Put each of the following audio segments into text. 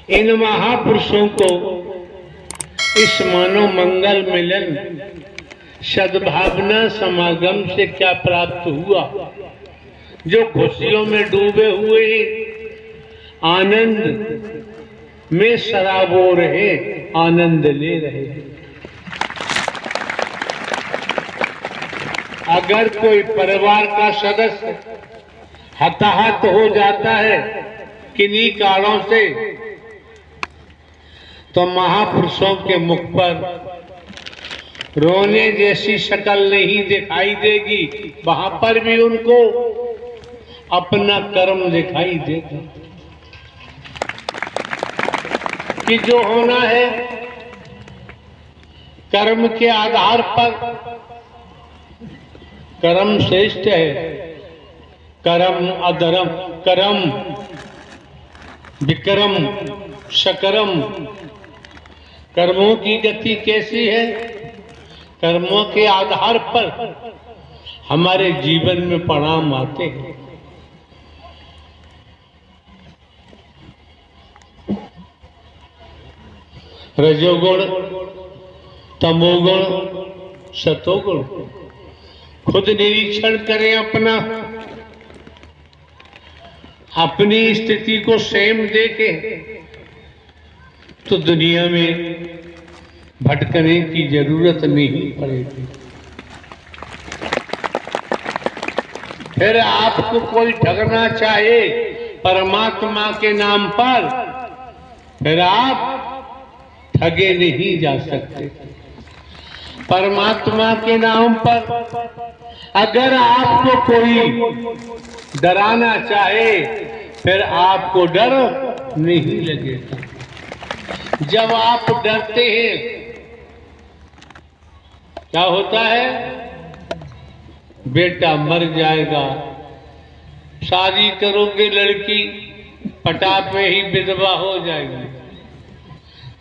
इन महापुरुषों को इस मानव मंगल मिलन सद्भावना समागम से क्या प्राप्त हुआ? जो खुशियों में डूबे हुए आनंद में सराबोर है, आनंद ले रहे हैं। अगर कोई परिवार का सदस्य हताहत हो जाता है किन्हीं कारणों से, तो महापुरुषों के मुख पर रोने जैसी शक्ल नहीं दिखाई देगी, वहां पर भी उनको अपना कर्म दिखाई देगा कि जो होना है कर्म के आधार पर। कर्म श्रेष्ठ है, कर्म अधर्म, कर्म विक्रम शकरम। कर्मों की गति कैसी है? कर्मों के आधार पर हमारे जीवन में परिणाम आते हैं। रजोगुण, तमोगुण, सतोगुण। खुद निरीक्षण करें अपना, अपनी स्थिति को स्वयं देखें तो दुनिया में भटकने की जरूरत नहीं पड़ेगी। फिर आपको कोई ठगना चाहे परमात्मा के नाम पर, फिर आप ठगे नहीं जा सकते। परमात्मा के नाम पर अगर आपको कोई डराना चाहे, फिर आपको डर नहीं लगेगा। जब आप डरते हैं क्या होता है? बेटा मर जाएगा, शादी करोगे लड़की पटाप में ही विधवा हो जाएगी।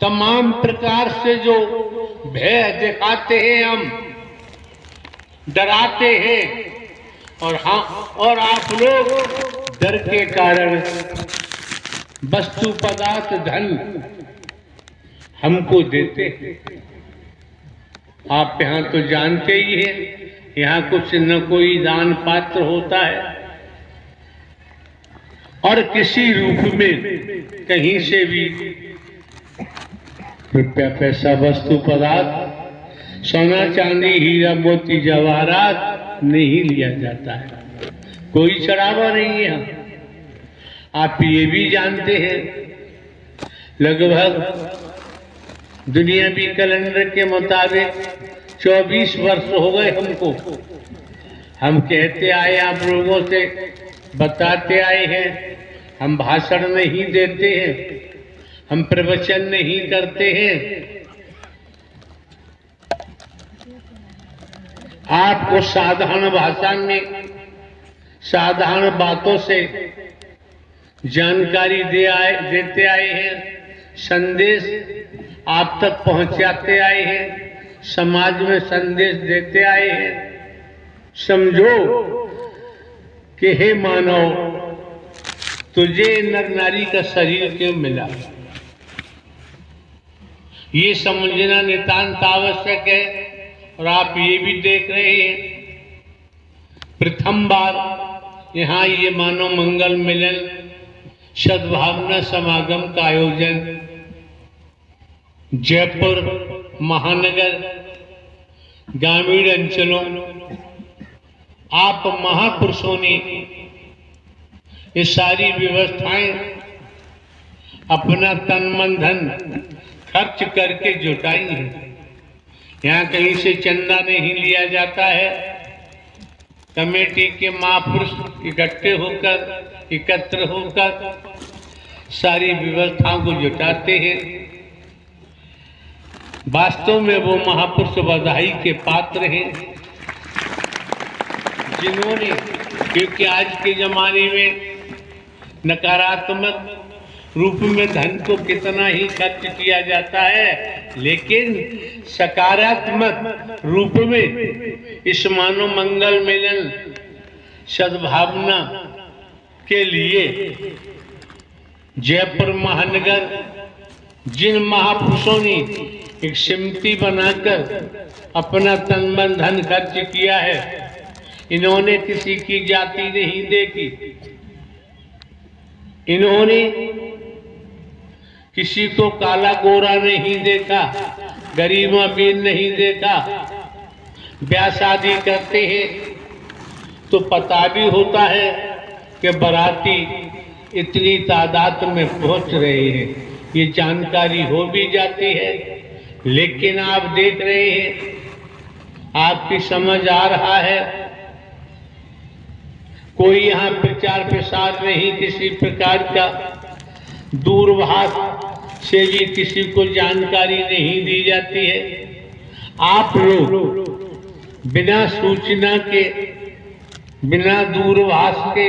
तमाम प्रकार से जो भय दिखाते हैं हम, डराते हैं, और आप लोग डर के कारण वस्तु पदार्थ धन हमको देते हैं। आप यहाँ तो जानते ही हैं, यहाँ कुछ न कोई दान पात्र होता है और किसी रूप में कहीं से भी रुपया पैसा वस्तु पदार्थ सोना चांदी हीरा मोती जवाहरात नहीं लिया जाता है। कोई चढ़ावा नहीं है। आप ये भी जानते हैं लगभग दुनियावी कैलेंडर के मुताबिक 24 वर्ष हो गए हमको। हम कहते आए, आप लोगों से बताते आए हैं, हम भाषण नहीं देते हैं, हम प्रवचन नहीं करते हैं। आपको साधारण भाषा में साधारण बातों से जानकारी देते आए हैं, संदेश आप तक पहुंचाते आए हैं, समाज में संदेश देते आए हैं। समझो कि हे मानव, तुझे नर नारी का शरीर क्यों मिला, ये समझना नितांत आवश्यक है। और आप ये भी देख रहे हैं, प्रथम बार यहाँ ये मानव मंगल मिलन सद्भावना समागम का आयोजन जयपुर महानगर ग्रामीण अंचलों आप महापुरुषों ने ये सारी व्यवस्थाएं अपना तन मन धन खर्च करके जुटाई है। यहाँ कहीं से चंदा नहीं लिया जाता है। कमेटी के महापुरुष एकत्र होकर सारी व्यवस्थाओं को जुटाते हैं। वास्तव में वो महापुरुष बधाई के पात्र हैं जिन्होंने, क्योंकि आज के जमाने में नकारात्मक रूप में धन को कितना ही खर्च किया जाता है, लेकिन सकारात्मक रूप में इस मानव मंगल मिलन सद्भावना के लिए जयपुर महानगर जिन महापुरुषों ने एक सिमटी बनाकर अपना तन मन धन खर्च किया है, इन्होंने किसी की जाति नहीं देखी, इन्होंने किसी को काला गोरा नहीं देखा, गरीब अमीर नहीं देखा। ब्याह शादी करते हैं तो पता भी होता है कि बाराती इतनी तादाद में पहुंच रहे हैं, ये जानकारी हो भी जाती है। लेकिन आप देख रहे हैं, आपकी समझ आ रहा है, कोई यहाँ प्रचार प्रसार नहीं किसी प्रकार का, दूरभाष से भी किसी को जानकारी नहीं दी जाती है। आप लोग बिना सूचना के, बिना दूरभाष के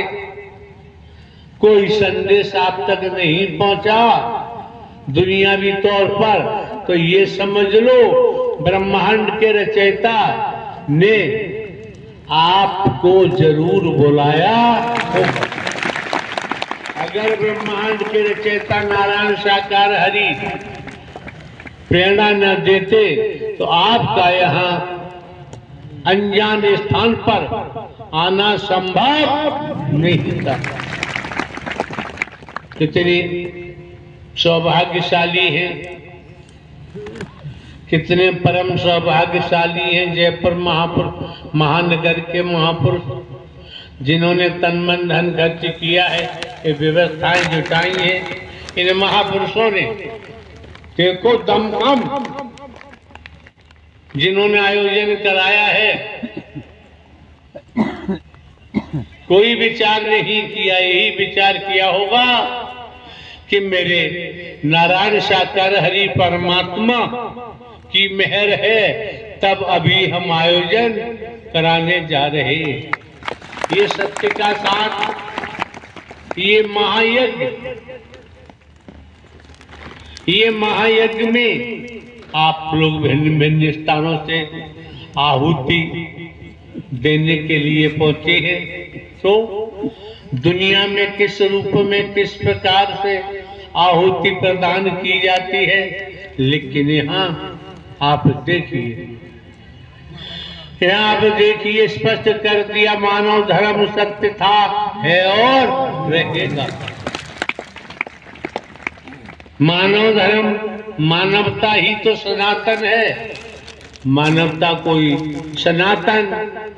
कोई संदेश आप तक नहीं पहुंचा दुनियावी तौर पर, तो ये समझ लो ब्रह्मांड के रचयिता ने आपको जरूर बुलाया होगा। अगर ब्रह्मांड के रचयिता नारायण साकार हरि प्रेरणा न देते तो आपका यहाँ अनजान स्थान पर आना संभव नहीं था। कितने सौभाग्यशाली हैं, कितने परम सौभाग्यशाली हैं जयपुर महानगर के महापुरुष, जिन्होंने तन मन धन खर्च किया है, ये व्यवस्थाएं जुटाई हैं। इन महापुरुषों ने देखो दमखम जिन्होंने आयोजन कराया है, कोई विचार नहीं किया, यही विचार किया होगा कि मेरे नारायण साकार हरि परमात्मा की मेहर है, तब अभी हम आयोजन कराने जा रहे हैं। ये सत्य का साथ, ये महायज्ञ में आप लोग भिन्न भिन्न स्थानों से आहुति देने के लिए पहुंचे हैं। तो दुनिया में किस रूप में किस प्रकार से आहुति प्रदान की जाती है, लेकिन यहाँ आप देखिए, यहाँ आप देखिए स्पष्ट कर दिया, मानव धर्म सत्य था, है और रहेगा। मानव धर्म, मानवता ही तो सनातन है। मानवता कोई सनातन,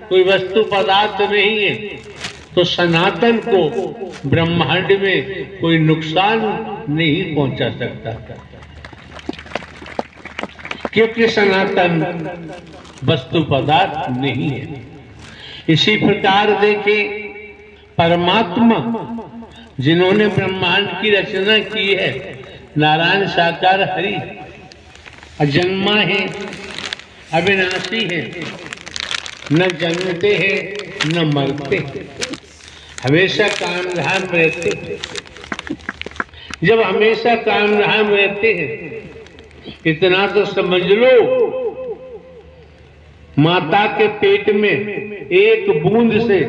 कोई वस्तु पदार्थ नहीं है, तो सनातन को ब्रह्मांड में कोई नुकसान नहीं पहुंचा सकता, क्योंकि सनातन वस्तु पदार्थ नहीं है। इसी प्रकार देखें, परमात्मा जिन्होंने ब्रह्मांड की रचना की है, नारायण साकार हरि अजन्मा है, अविनाशी है, न जन्मते हैं न मरते हैं, हमेशा काम धाम रहते हैं। जब हमेशा काम धाम रहते हैं, इतना तो समझ लो, माता के पेट में एक बूंद से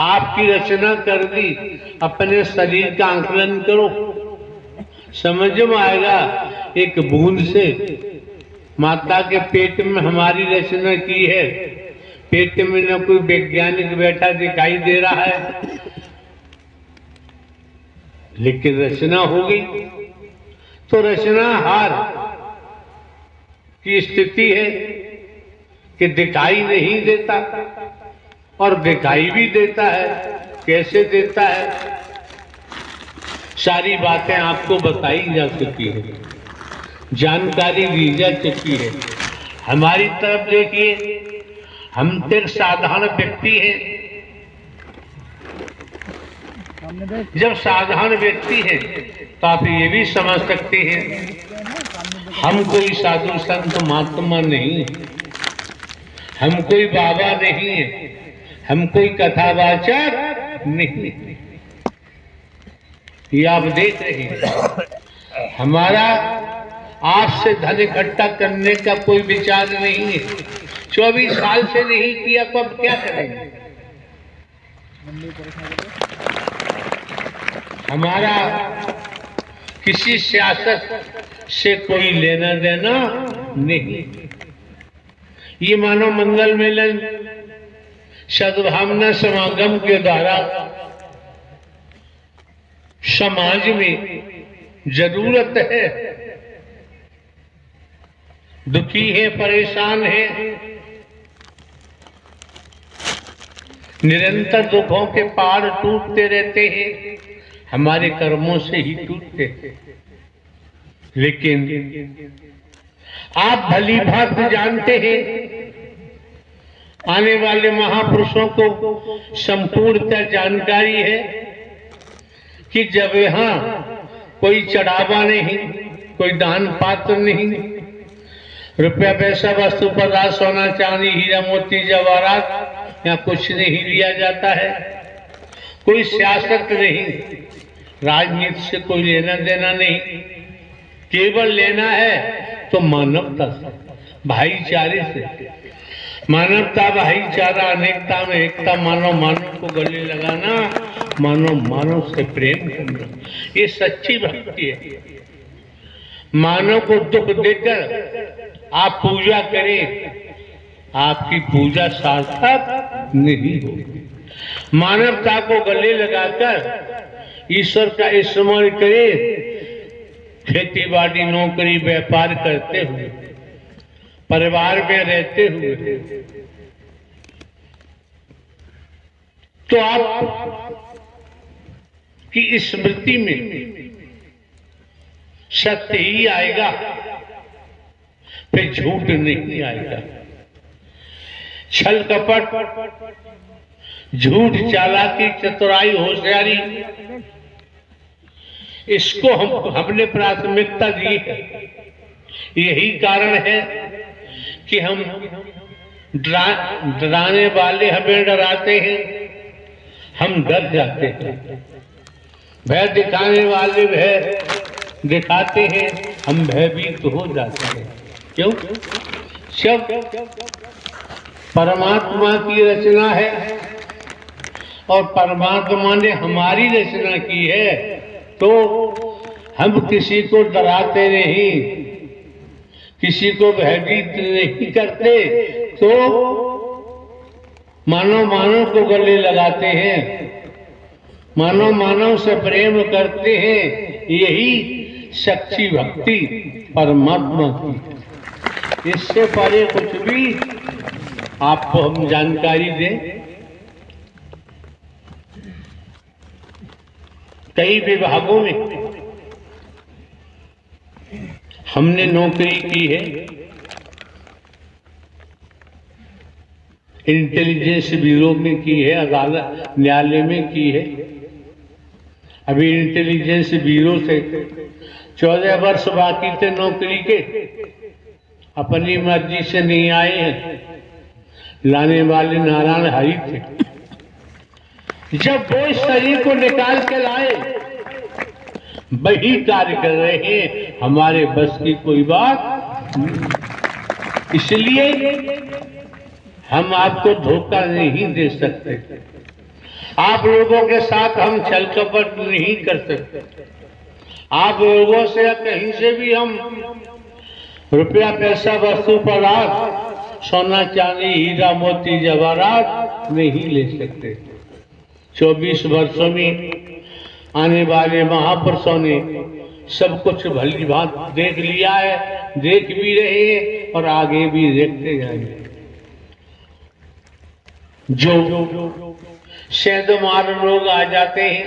आपकी रचना कर दी। अपने शरीर का आंकलन करो, समझ में आएगा। एक बूंद से माता के पेट में हमारी रचना की है। पेट में न कोई वैज्ञानिक बैठा दिखाई दे रहा है, लेकिन रचना हो गई। तो रचना हार की स्थिति है कि दिखाई नहीं देता, और दिखाई भी देता है। कैसे देता है? सारी बातें आपको बताई जा चुकी है, जानकारी दी जा चुकी है। हमारी तरफ देखिए, हम तो साधारण व्यक्ति हैं। जब साधारण व्यक्ति हैं तो आप ये भी समझ सकते हैं, हम कोई साधु संत महात्मा नहीं, हम कोई बाबा नहीं है, हम कोई कथावाचक नहीं। ये आप देख रहे हैं, हमारा आपसे धन इकट्ठा करने का कोई विचार नहीं है। 24 साल से नहीं किया तो अब क्या करेंगे? हमारा किसी सियासत से कोई लेना देना नहीं। ये मानव मंगल मेलन सद्भावना समागम के द्वारा समाज में जरूरत है, दुखी है, परेशान है, निरंतर दुखों के पहाड़ टूटते रहते हैं, हमारे कर्मों से ही टूटते हैं। लेकिन आप भली भांति जानते हैं, आने वाले महापुरुषों को संपूर्णतः जानकारी है कि जब यहाँ कोई चढ़ावा नहीं, कोई दान पात्र नहीं, रुपया पैसा वस्तु पदार्थ सोना चांदी हीरा मोती जवाहरात यहाँ कुछ नहीं लिया जाता है। कोई सियासत नहीं, राजनीति से कोई लेना देना नहीं, केवल लेना है तो मानवता से, भाईचारे से। मानवता, भाईचारा, अनेकता में एकता, मानव मानव को गले लगाना, मानव मानव से प्रेम करना, ये सच्ची भक्ति है। मानव को दुख देकर आप पूजा करें, आपकी पूजा सार्थक नहीं होगी। मानवता को गले लगाकर ईश्वर का स्मरण करें, खेती बाड़ी नौकरी व्यापार करते हुए, परिवार में रहते हुए, तो आप की स्मृति में सत्य ही आएगा, फिर झूठ नहीं आएगा। छल कपट, झूठ, चालाकी, चतुराई, होशियारी, इसको हमने प्राथमिकता दी है। यही कारण है कि हम डराने वाले हमें डराते हैं, हम डर जाते हैं। भय दिखाने वाले भय दिखाते हैं, हम भयभीत हो जाते हैं। क्यों? सब परमात्मा की रचना है और परमात्मा ने हमारी रचना की है, तो हम किसी को डराते नहीं, किसी को भयभीत नहीं करते, तो मानव मानव को गले लगाते हैं, मानव मानव से प्रेम करते हैं। यही सच्ची भक्ति परमात्मा की। इससे परे कुछ भी आपको हम जानकारी दें। कई विभागों में हमने नौकरी की है, इंटेलिजेंस ब्यूरो में की है, अदालत न्यायालय में की है। अभी इंटेलिजेंस ब्यूरो से 14 वर्ष बाकी थे नौकरी के, अपनी मर्जी से नहीं आए हैं, लाने वाले नारायण हरि थे। जब वो इस शरीर को निकाल के लाए, वही कार्य कर रहे हैं, हमारे बस की कोई बात नहीं। इसलिए हम आपको धोखा नहीं दे सकते, आप लोगों के साथ हम छल कपट नहीं कर सकते। आप लोगों से या कहीं से भी हम रुपया पैसा वस्तु पदार्थ सोना चांदी हीरा मोती जवाहरात नहीं ले सकते। 24 वर्षों में आने वाले महापुरुषों ने सब कुछ भली भांत देख लिया है, देख भी रहे हैं और आगे भी देखते जाएंगे। जो शैदमार लोग आ जाते हैं,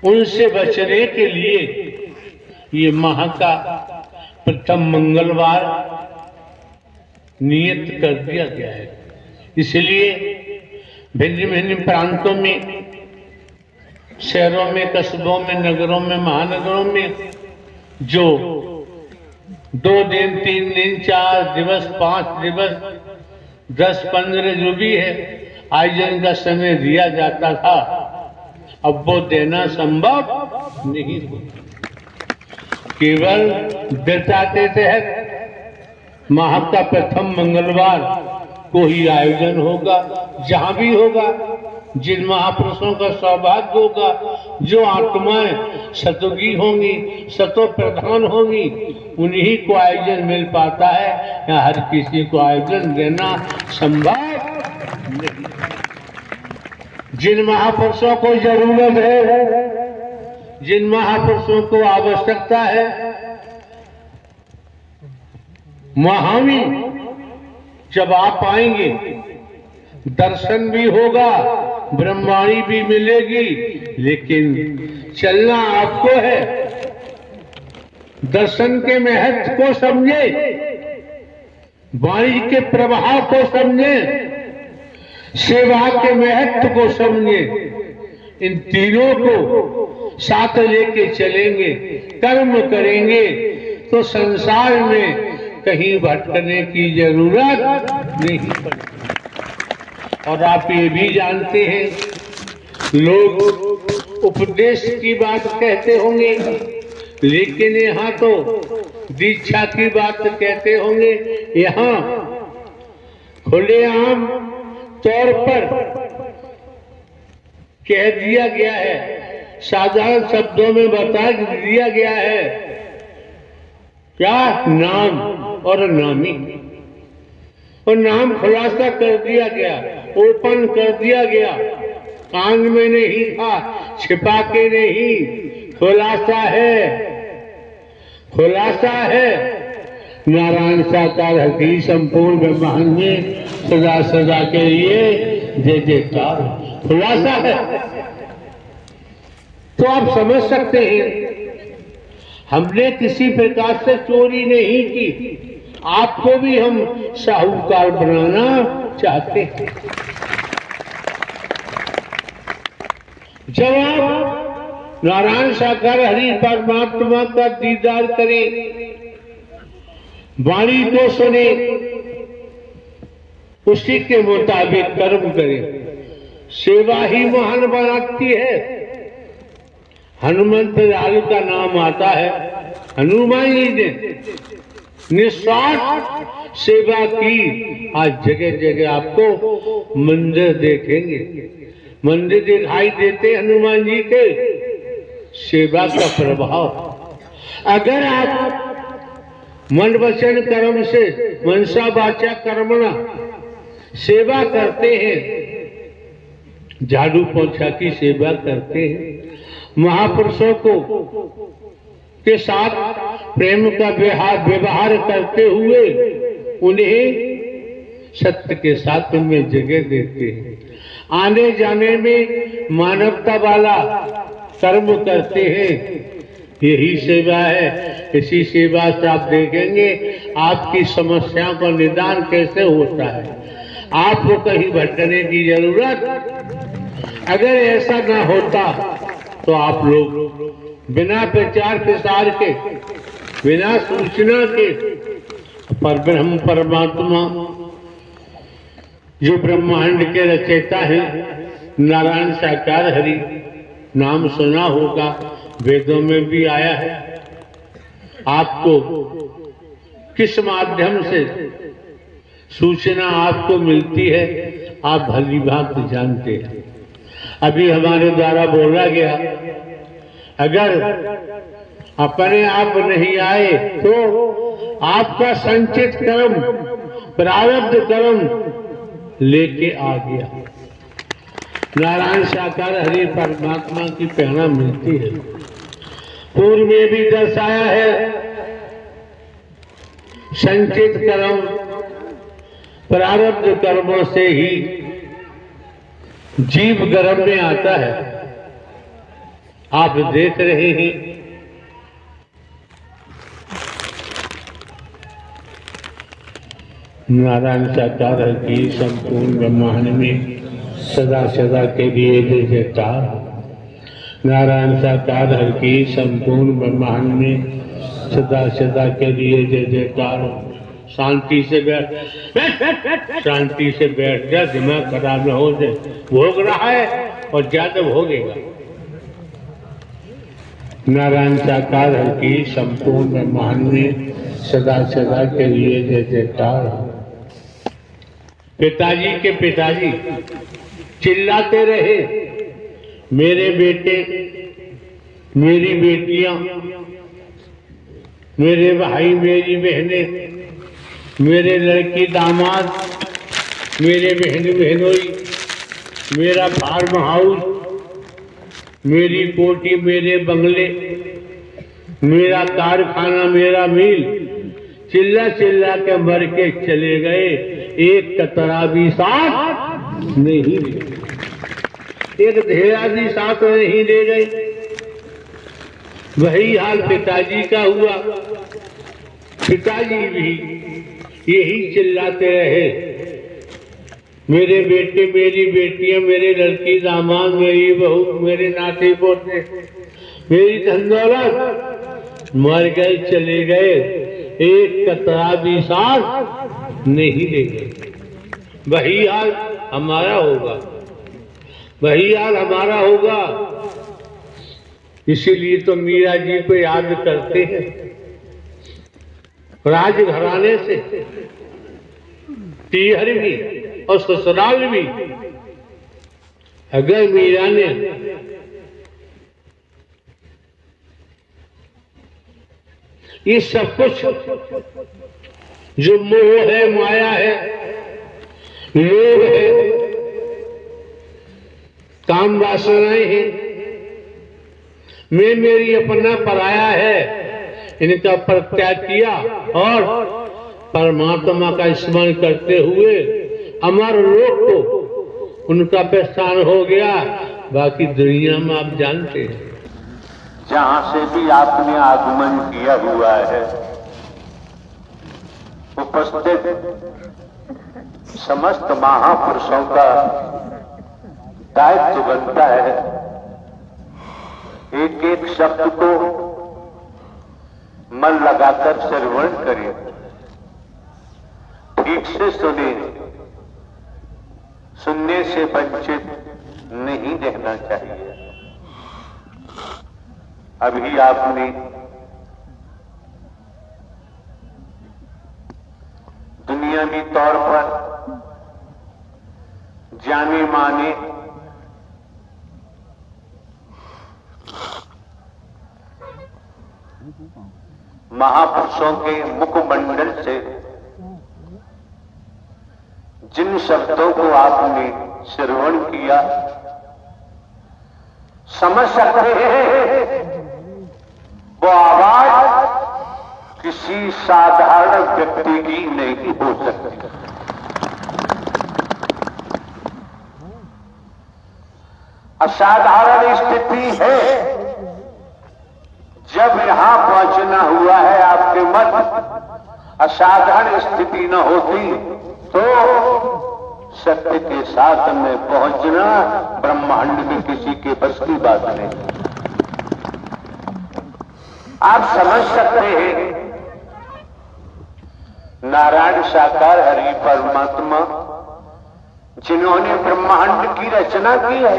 उनसे बचने के लिए ये माह का प्रथम मंगलवार नियत कर दिया गया है। इसलिए भिन्न भिन्न प्रांतों में, शहरों में, कस्बों में, नगरों में, महानगरों में जो 2 दिन 3 दिन 4 दिवस 5 दिवस 10-15 जो भी है आयोजन का समय दिया जाता था, अब वो देना संभव नहीं होता। केवल दृढ़ता के तहत माह का प्रथम मंगलवार को ही आयोजन होगा। जहां भी होगा जिन महापुरुषों का सौभाग्य होगा, जो आत्माएं सतोगी होंगी, सतो प्रधान होंगी, उन्हीं को आयोजन मिल पाता है, या हर किसी को आयोजन देना संभव नहीं। जिन महापुरुषों को जरूरत है, जिन महापुरुषों को आवश्यकता है, महावी जब आप आएंगे दर्शन भी होगा, ब्रह्मवाणी भी मिलेगी, लेकिन चलना आपको है। दर्शन के महत्व को समझे, वाणी के प्रभाव को समझे, सेवा के महत्व को समझे, इन तीनों को साथ लेके चलेंगे, कर्म करेंगे, तो संसार में कहीं भटकने की जरूरत नहीं पड़ेगी। और आप ये भी जानते हैं, लोग उपदेश की बात कहते होंगे, लेकिन यहाँ तो दीक्षा की बात कहते होंगे। यहाँ खुलेआम तौर पर कह दिया गया है, साधारण शब्दों में बता दिया गया है, क्या नाम और नामी, और नाम खुलासा कर दिया गया, ओपन कर दिया गया, कान में नहीं था, छिपा के नहीं, खुलासा है, खुलासा है। नारायण साकार हकी संपूर्ण ब्रह्मांड में सदा सदा के लिए जय जयकार, खुलासा है। तो आप समझ सकते हैं, हमने किसी प्रकार से चोरी नहीं की, आपको भी हम साहूकार बनाना चाहते हैं। जब आप नारायण साकार हरि परमात्मा का दीदार करें, वाणी को सुने, उसी के मुताबिक कर्म करें, सेवा ही महान बनाती है। हनुमंत लाल का नाम आता है, हनुमान जी ने निस्वार्थ सेवा की। आज जगह जगह आपको मंदिर देखेंगे, मंदिर दिखाई देते हनुमान जी के, सेवा का प्रभाव। अगर आप मन वचन कर्म से, मनसा वाचा कर्मणा सेवा करते हैं, झाड़ू पोछा की सेवा करते हैं, महापुरुषों को के साथ प्रेम का व्यवहार करते हुए उन्हें सत्य के साथ उनमें जगह देते हैं, आने जाने में मानवता वाला कर्म करते हैं, यही सेवा है। इसी सेवा से आप देखेंगे आपकी समस्याओं का निदान कैसे होता है, आपको कहीं भटकने की जरूरत। अगर ऐसा ना होता तो आप लोग बिना प्रचार प्रसार के, बिना सूचना के, पर ब्रह्म परमात्मा जो ब्रह्मांड के रचयिता हैं, नारायण साकार हरि, नाम सुना होगा, वेदों में भी आया है। आपको किस माध्यम से सूचना आपको मिलती है, आप भली भांति जानते हैं। अभी हमारे द्वारा बोला गया, अगर अपने आप नहीं आए तो आपका संचित कर्म, प्रारब्ध कर्म लेके आ गया। नारायण साकार हरि परमात्मा की प्रेरणा मिलती है। पूर्व में भी दर्शाया है, संचित कर्म प्रारब्ध कर्मों से ही जीव गर्भ में आता है। आप देख रहे हैं, नारायण साकार की संपूर्ण ब्रह्मांड में सदा सदा के लिए जय जयकार। नारायण साकार की संपूर्ण ब्रह्मांड में सदा सदा के लिए जय जयकार। शांति से बैठ, शांति से बैठ जा, दिमाग खराब न हो जाए। भोग रहा है और ज्यादा भोगेगा। नारायण साकार की संपूर्ण ब्रह्मांड में सदा सदा के लिए जय जयकार। पिताजी के पिताजी चिल्लाते रहे, मेरे बेटे, मेरी बेटियां, मेरे भाई, मेरी बहनें, मेरे लड़की दामाद, मेरे बहन बहनोई, मेरा फार्म हाउस, मेरी कोठी, मेरे बंगले, मेरा कारखाना, मेरा मिल, चिल्ला चिल्ला के मर के चले गए, एक कतरा भी साथ नहीं ले गए, एक धेरा भी साथ नहीं ले गए। वही हाल पिताजी का हुआ। पिताजी भी यही चिल्लाते रहे, मेरे बेटे, मेरी बेटियां, मेरे लड़की दामाद, मेरी बहू, मेरे नाते पोते, मेरी धन दौलत मर गए, चले गए, एक कतरा भी साथ नहीं ले गए। वही हाल हमारा होगा, वही हाल हमारा होगा। इसीलिए तो मीरा जी को याद करते हैं। राजघराने से तीहर भी और ससुराल भी अगर मीरा ने ये सब कुछ जो मोह है, माया है, लोभ है, काम वासनाएं हैं, मैं मेरी अपना पराया है, इनका परित्याग किया और परमात्मा का स्मरण करते हुए अमर लोक को उनका प्रस्थान हो गया। बाकी दुनिया में आप जानते हैं, जहां से भी आपने आगमन किया हुआ है, उपस्थित समस्त महापुरुषों का दायित्व बनता है एक एक शब्द को मन लगाकर श्रवण करें, ठीक से सुने, सुनने से वंचित नहीं रहना चाहिए। अभी आपने दुनियावी तौर पर जाने माने महापुरुषों के मुखमंडल से जिन शब्दों को आपने श्रवण किया, समझ सकते हैं वो आवाज किसी साधारण व्यक्ति की नहीं हो सकती। असाधारण स्थिति है। जब यहां पहुंचना हुआ है आपके मत, असाधारण स्थिति न होती तो सत्य के साथ में पहुंचना ब्रह्मांड में किसी के बस की बात नहीं। आप समझ सकते हैं, नारायण साकार हरि परमात्मा जिन्होंने ब्रह्मांड की रचना की है,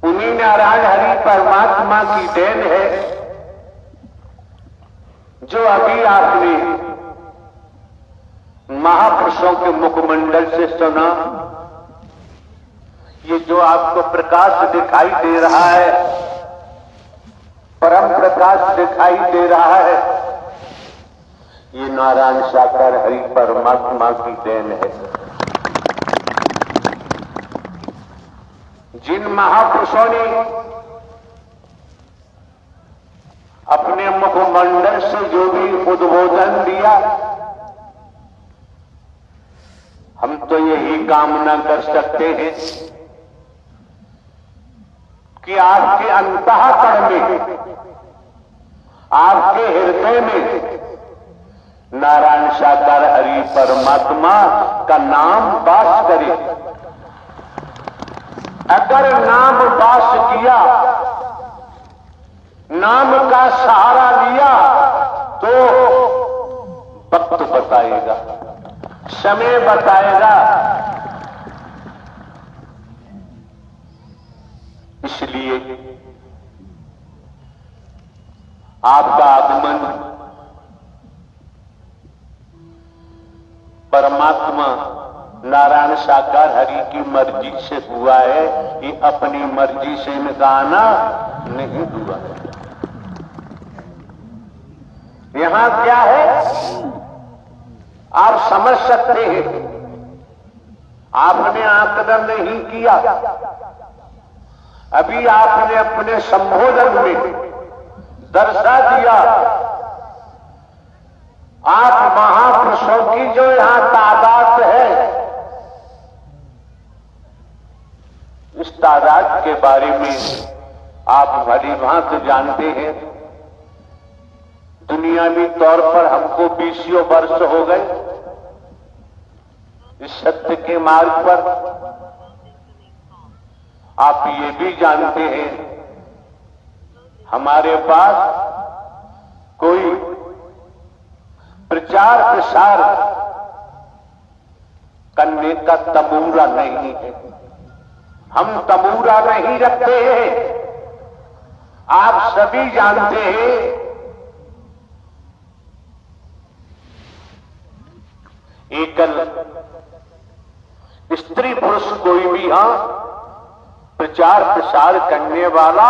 उन्हीं नारायण हरि परमात्मा की देन है जो अभी आपने महापुरुषों के मुखमंडल से सुना। ये जो आपको प्रकाश दिखाई दे रहा है, परम प्रकाश दिखाई दे रहा है, ये नारायण साकार हरि परमात्मा की देन है। जिन महापुरुषों ने अपने मुखमंडल से जो भी उद्बोधन दिया, हम तो यही कामना कर सकते हैं कि आपके अंतःकरण में, आपके हृदय में नारायण साकार हरि परमात्मा का नाम वास करे। अगर नाम वास किया, नाम का सहारा लिया तो वक्त बताएगा, समय बताएगा। इसलिए आपका आगमन परमात्मा नारायण साकार हरि की मर्जी से हुआ है, ये अपनी मर्जी से इनका आना नहीं हुआ है। यहां क्या है आप समझ सकते हैं। आपने आकलन नहीं किया, अभी आपने अपने संबोधन में दर्शा दिया। आप महापुरुषों की जो यहां तादाद है, इस तादाद के बारे में आप भली भांति जानते हैं। दुनियावी तौर पर हमको 20 वर्ष हो गए इस सत्य के मार्ग पर। आप ये भी जानते हैं हमारे पास कोई प्रचार प्रसार करने का तबूरा नहीं है। हम तबूरा नहीं रखते हैं। आप सभी जानते हैं एकल स्त्री पुरुष कोई भी प्रचार प्रसार करने वाला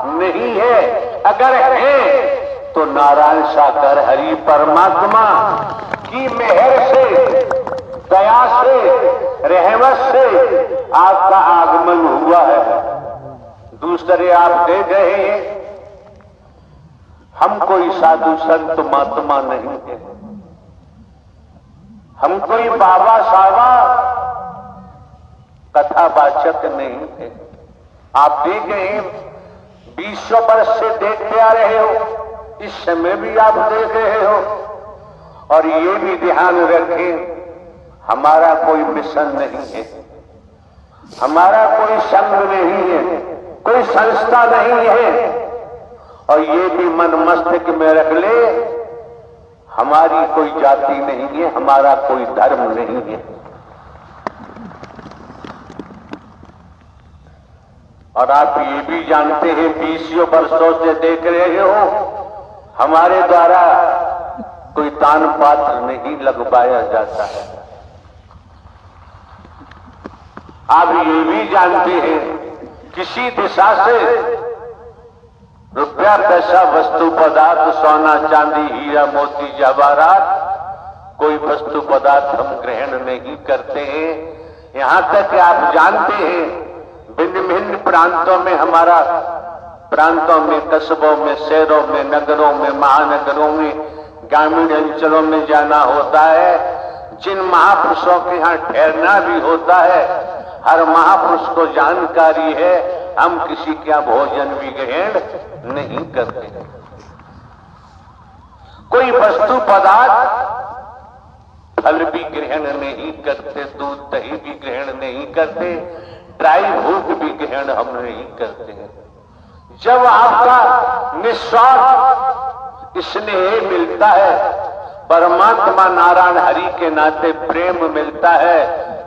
नहीं है। अगर है तो नारायण साकार हरि परमात्मा की मेहर से, दया से, रहमत से आपका आगमन हुआ है। दूसरे आप देख रहे हैं हम कोई साधु संत महात्मा नहीं है, हम कोई बाबा सावा कथावाचक नहीं है। आप देख रहे हैं 20 वर्ष से देखते आ रहे हो, इस समय भी आप देख रहे हो। और ये भी ध्यान रखें हमारा कोई मिशन नहीं है, हमारा कोई संघ नहीं है, कोई संस्था नहीं है। और ये भी मन मस्तिष्क में रख ले हमारी कोई जाति नहीं है, हमारा कोई धर्म नहीं है। और आप ये भी जानते हैं 20 वर्षों से देख रहे हो हमारे द्वारा कोई दान पात्र नहीं लगवाया जाता है। आप ये भी जानते हैं किसी दिशा से रुपया पैसा वस्तु पदार्थ सोना चांदी हीरा मोती जवाहरात कोई वस्तु पदार्थ हम ग्रहण नहीं करते हैं। यहां तक कि आप जानते हैं भिन्न भिन्न प्रांतों में हमारा प्रांतों में, कस्बों में, शहरों में, नगरों में, महानगरों में, ग्रामीण अंचलों में जाना होता है। जिन महापुरुषों के यहाँ ठहरना भी होता है, हर महापुरुष को जानकारी है हम किसी का भोजन भी ग्रहण नहीं करते। कोई वस्तु पदार्थ फल भी ग्रहण नहीं करते, दूध दही भी ग्रहण नहीं करते, ड्राई फ्रूट भी ग्रहण हम नहीं करते हैं। जब आपका निस्वार्थ स्नेह मिलता है, परमात्मा नारायण हरि के नाते प्रेम मिलता है,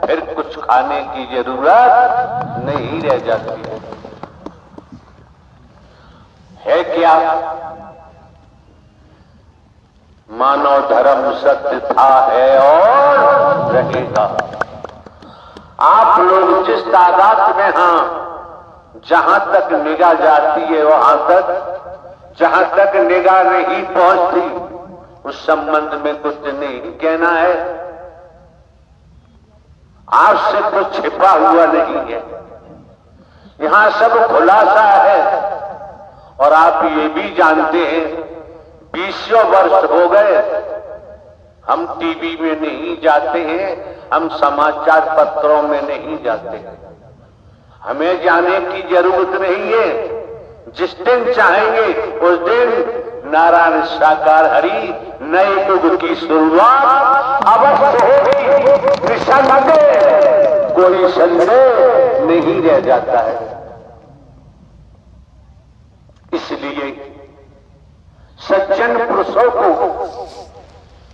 फिर कुछ खाने की जरूरत नहीं रह जाती है क्या? मानव धर्म सत्य था, है और रहेगा। आप लोग जिस तादाद में जहां तक निगाह जाती है वहां तक, जहां तक निगाह नहीं पहुंचती उस संबंध में कुछ नहीं कहना है। आपसे कुछ छिपा हुआ नहीं है, यहां सब खुलासा है। और आप ये भी जानते हैं 20 वर्ष हो गए हम टीवी में नहीं जाते हैं, हम समाचार पत्रों में नहीं जाते हैं। हमें जाने की जरूरत नहीं है। जिस दिन चाहेंगे उस दिन नारायण साकार हरि नए युग की शुरुआत अवश्य होगी। निसंदेह कोई संदेह नहीं रह जाता है। इसलिए सज्जन पुरुषों को,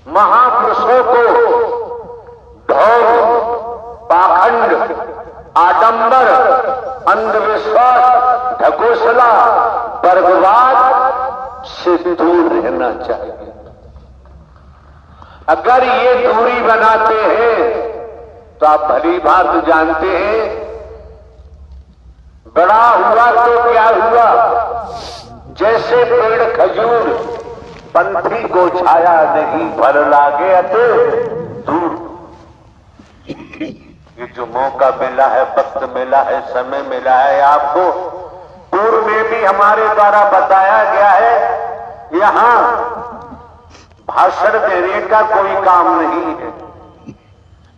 महापुरुषों को ढोंग, पाखंड, आडंबर, अंधविश्वास, ढकोसला, वर्गवाद से दूर रहना चाहिए। अगर ये दूरी बनाते हैं तो आप भली बात जानते हैं, बड़ा हुआ तो क्या हुआ, जैसे पेड़ खजूर पंथी को छाया नहीं फल लागे अते दूर। ये जो मौका मिला है, वक्त मिला है, समय मिला है आपको, पूर्व में भी हमारे द्वारा बताया गया है, यहां भाषण देने का कोई काम नहीं है,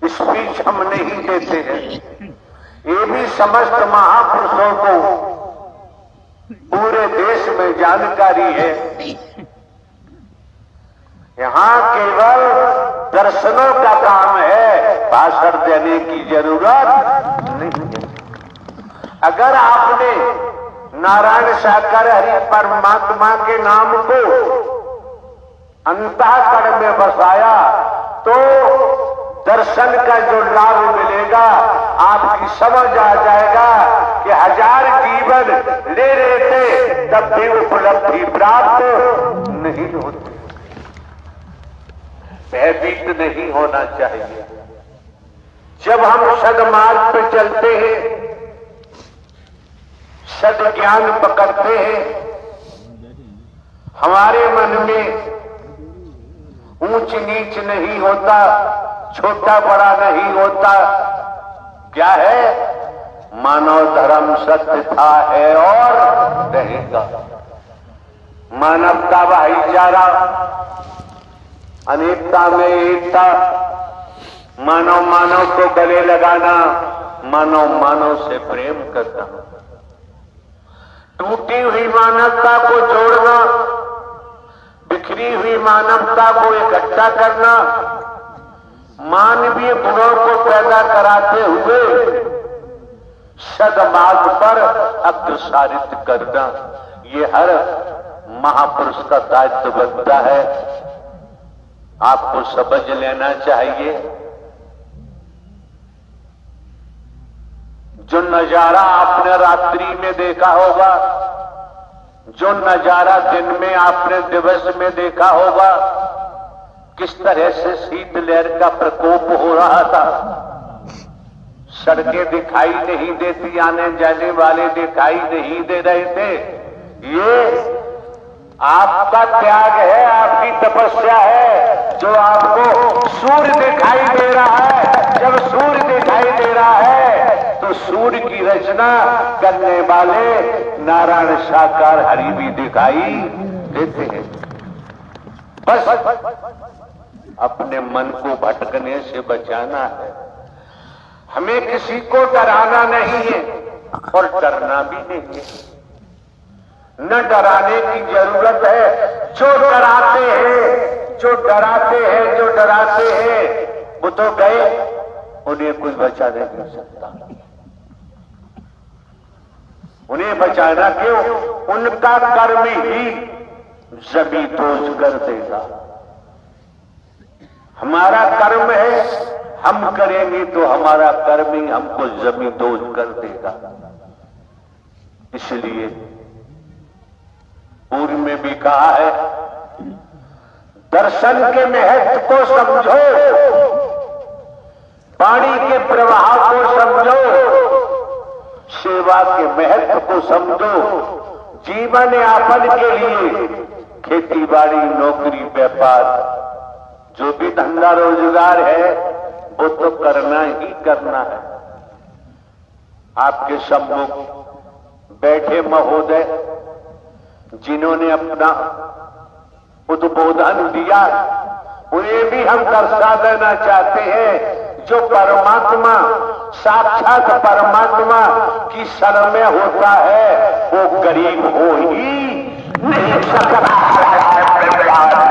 स्पीच हम नहीं देते हैं। ये भी समस्त महापुरुषों को पूरे देश में जानकारी है। यहां केवल दर्शनों का काम है, भाषण देने की जरूरत नहीं है। अगर आपने नारायण साकार हरि परमात्मा के नाम को अंतःकरण में बसाया तो दर्शन का जो लाभ मिलेगा आपकी समझ आ जाएगा कि 1000 जीवन ले रहे थे तब भी उपलब्धि प्राप्त नहीं होती। भयभीत नहीं होना चाहिए। जब हम सदमार्ग पर चलते हैं, सद्ज्ञान पकड़ते हैं, हमारे मन में ऊंच नीच नहीं होता, छोटा बड़ा नहीं होता। क्या है? मानव धर्म सत्य था, है और रहेगा। मानवता भाईचारा, अनेकता में एकता, मानव मानव को गले लगाना, मानव मानव से प्रेम करना, टूटी हुई मानवता को जोड़ना, बिखरी हुई मानवता को इकट्ठा करना, मानवीय गुणों को पैदा कराते हुए सदमार्ग पर अग्रसारित करना, ये हर महापुरुष का दायित्व बनता है। आपको समझ लेना चाहिए। जो नजारा आपने रात्रि में देखा होगा, जो नजारा दिन में आपने दिवस में देखा होगा, किस तरह से शीतलहर का प्रकोप हो रहा था। सड़कें दिखाई नहीं देती, आने जाने वाले दिखाई नहीं दे रहे थे। ये आपका त्याग है, आपकी तपस्या है, जो आपको सूर्य दिखाई दे रहा है। जब सूर्य दिखाई दे रहा है तो सूर्य की रचना करने वाले नारायण साकार हरि भी दिखाई देते हैं। बस अपने मन को भटकने से बचाना है। हमें किसी को डराना नहीं है और डरना भी नहीं है। न डराने की जरूरत है। जो डराते हैं, जो डराते हैं, जो डराते हैं, वो तो गए, उन्हें कोई बचा नहीं सकता। उन्हें बचाना क्यों? उनका कर्म ही जमी दोष कर देगा। हमारा कर्म है, हम करेंगे तो हमारा कर्म ही हमको जमी दोष कर देगा। इसलिए पूर्व में भी कहा है, दर्शन के महत्व को समझो, पानी के प्रवाह को समझो, सेवा के महत्व को समझो। जीवन यापन के लिए खेती बाड़ी, नौकरी, व्यापार, जो भी धंधा रोजगार है वो तो करना ही करना है। आपके सम्मुख बैठे महोदय जिन्होंने अपना उद्बोधन दिया, उन्हें भी हम दर्शा देना चाहते हैं। जो परमात्मा, साक्षात परमात्मा की शरण में होता है वो गरीब हो ही नहीं सकता।